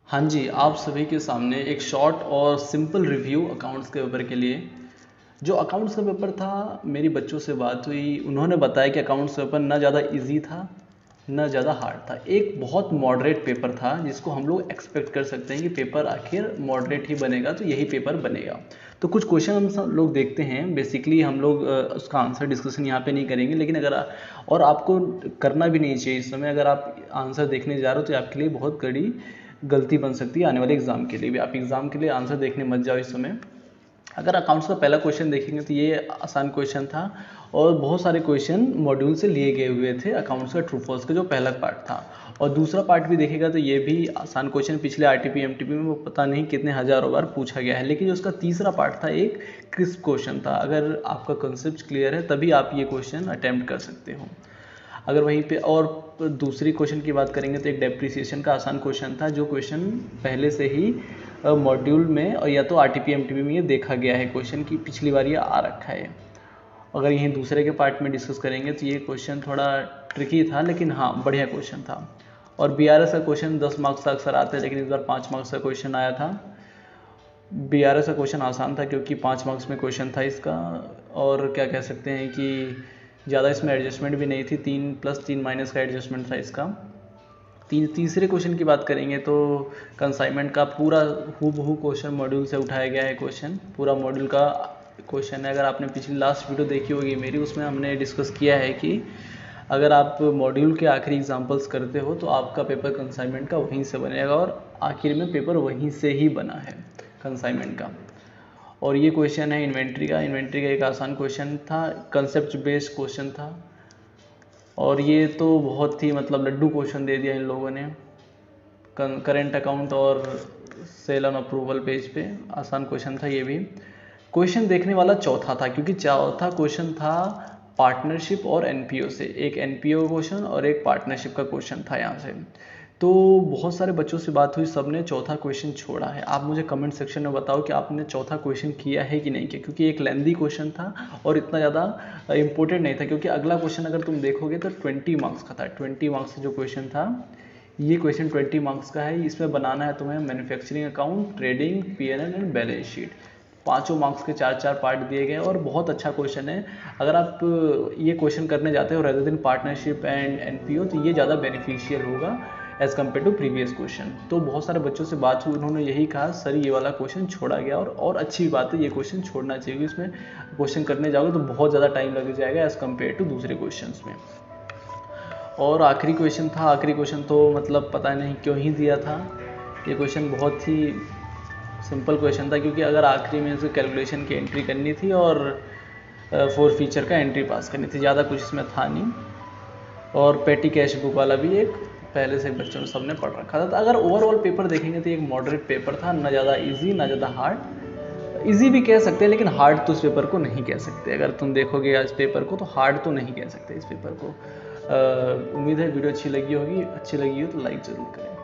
हाँ जी, आप सभी के सामने एक शॉर्ट और सिंपल रिव्यू अकाउंट्स के पेपर के लिए। जो अकाउंट्स का पेपर था, मेरी बच्चों से बात हुई, उन्होंने बताया कि अकाउंट्स का पेपर ना ज़्यादा इजी था, ना ज़्यादा हार्ड था। एक बहुत मॉडरेट पेपर था जिसको हम लोग एक्सपेक्ट कर सकते हैं कि पेपर आखिर मॉडरेट ही बनेगा, तो यही पेपर बनेगा। तो कुछ क्वेश्चन हम सब लोग देखते हैं। बेसिकली हम लोग उसका आंसर डिस्कशन यहाँ पे नहीं करेंगे, लेकिन और आपको करना भी नहीं चाहिए इस समय। अगर आप आंसर देखने जा रहे हो तो आपके लिए बहुत बड़ी गलती बन सकती है आने वाले एग्जाम के लिए भी। आप एग्जाम के लिए आंसर देखने मत जाओ इस समय। अगर अकाउंट्स का पहला क्वेश्चन देखेंगे तो ये आसान क्वेश्चन था और बहुत सारे क्वेश्चन मॉड्यूल से लिए गए हुए थे अकाउंट्स का ट्रू फॉल्स का जो पहला पार्ट था। और दूसरा पार्ट भी देखेगा तो ये भी आसान क्वेश्चन पिछले आरटीपी एमटीपी में वो पता नहीं कितने हजारों बार पूछा गया है। लेकिन जो उसका तीसरा पार्ट था एक क्रिस्प क्वेश्चन था। अगर आपका कंसेप्ट क्लियर है तभी आप ये क्वेश्चन अटेम्प्ट कर सकते हो। अगर वहीं पे और दूसरी क्वेश्चन की बात करेंगे तो एक डेप्रिसिएशन का आसान क्वेश्चन था, जो क्वेश्चन पहले से ही मॉड्यूल में और या तो आरटीपी एमटीपी में ये देखा गया है क्वेश्चन की, पिछली बार ये आ रखा है। अगर यहीं दूसरे के पार्ट में डिस्कस करेंगे तो ये क्वेश्चन थोड़ा ट्रिकी था, लेकिन हाँ बढ़िया क्वेश्चन था। और बीआरएस का क्वेश्चन 10 मार्क्स का अक्सर आते हैं, लेकिन इस बार 5 मार्क्स का क्वेश्चन आया था। बीआरएस का क्वेश्चन आसान था क्योंकि 5 मार्क्स में क्वेश्चन था इसका। और क्या कह सकते हैं कि ज़्यादा इसमें एडजस्टमेंट भी नहीं थी, 3 प्लस 3 माइनस का एडजस्टमेंट था इसका। तीसरे क्वेश्चन की बात करेंगे तो कंसाइनमेंट का पूरा हूबहू क्वेश्चन मॉड्यूल से उठाया गया है। क्वेश्चन पूरा मॉड्यूल का क्वेश्चन है। अगर आपने पिछली लास्ट वीडियो देखी होगी मेरी, उसमें हमने डिस्कस किया है कि अगर आप मॉड्यूल के आखिरी एग्जाम्पल्स करते हो तो आपका पेपर कंसाइनमेंट का वहीं से बनेगा, और आखिर में पेपर वहीं से ही बना है कंसाइनमेंट का। और ये क्वेश्चन है इन्वेंट्री का एक आसान क्वेश्चन था, कंसेप्ट बेस्ड क्वेश्चन था। और ये तो बहुत ही मतलब लड्डू क्वेश्चन दे दिया इन लोगों ने। करेंट अकाउंट और सेल ऑन अप्रूवल पेज पे आसान क्वेश्चन था ये भी। क्वेश्चन देखने वाला चौथा था, क्योंकि चौथा क्वेश्चन था पार्टनरशिप और एनपीओ से। एक एनपीओ क्वेश्चन और एक पार्टनरशिप का क्वेश्चन था यहाँ से। तो बहुत सारे बच्चों से बात हुई, सबने चौथा क्वेश्चन छोड़ा है। आप मुझे कमेंट सेक्शन में बताओ कि आपने चौथा क्वेश्चन किया है कि नहीं किया, क्योंकि एक लेंदी क्वेश्चन था और इतना ज़्यादा इंपॉर्टेंट नहीं था। क्योंकि अगला क्वेश्चन अगर तुम देखोगे तो 20 मार्क्स का था। 20 मार्क्स का जो क्वेश्चन था, ये क्वेश्चन 20 मार्क्स का है। इसमें बनाना है तुम्हें manufacturing account, trading, PNL and balance sheet. 5 marks के 4 पार्ट दिए गए और बहुत अच्छा क्वेश्चन है। अगर आप ये क्वेश्चन करने जाते हो rather than partnership and NPO, तो ये ज़्यादा बेनिफिशियल होगा as compared to previous question. तो बहुत सारे बच्चों से बात हुई, उन्होंने यही कहा सर ये वाला क्वेश्चन छोड़ा गया। और अच्छी बात है, ये क्वेश्चन छोड़ना चाहिए। इसमें क्वेश्चन करने जाओगे तो बहुत ज़्यादा टाइम लग जाएगा एज कम्पेयर टू दूसरे क्वेश्चन में। और आखिरी क्वेश्चन था, आखिरी क्वेश्चन तो मतलब पता नहीं क्यों ही दिया था। ये क्वेश्चन बहुत ही सिंपल क्वेश्चन था, क्योंकि अगर आखिरी में से कैलकुलेशन की एंट्री करनी थी और 4 फीचर का एंट्री पास करनी थी, ज़्यादा कुछ इसमें था नहीं। और पेटी कैश बुक वाला भी एक पहले से बच्चों ने सबने पढ़ रखा था। तो अगर ओवरऑल पेपर देखेंगे तो एक मॉडरेट पेपर था, ना ज़्यादा इजी ना ज़्यादा हार्ड। इजी भी कह सकते हैं, लेकिन हार्ड तो इस पेपर को नहीं कह सकते। अगर तुम देखोगे इस पेपर को तो हार्ड तो नहीं कह सकते इस पेपर को। उम्मीद है वीडियो अच्छी लगी होगी। अच्छी लगी हो तो लाइक ज़रूर करें।